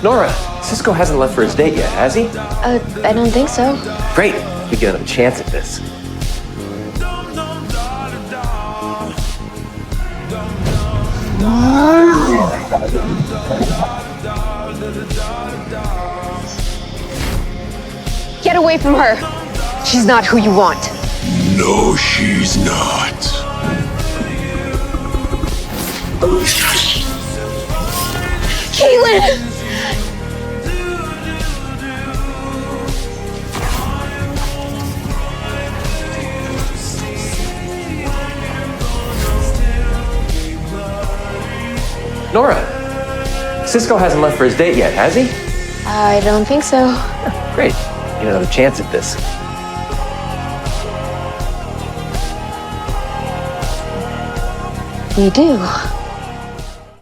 Nora, Cisco hasn't left for his date yet, has he? I don't think so. Great. We get another chance at this. Get away from her. She's not who you want. No, she's not. Caitlin! Nora, Cisco hasn't left for his date yet, has he? I don't think so. Great. Get another chance at this. You do.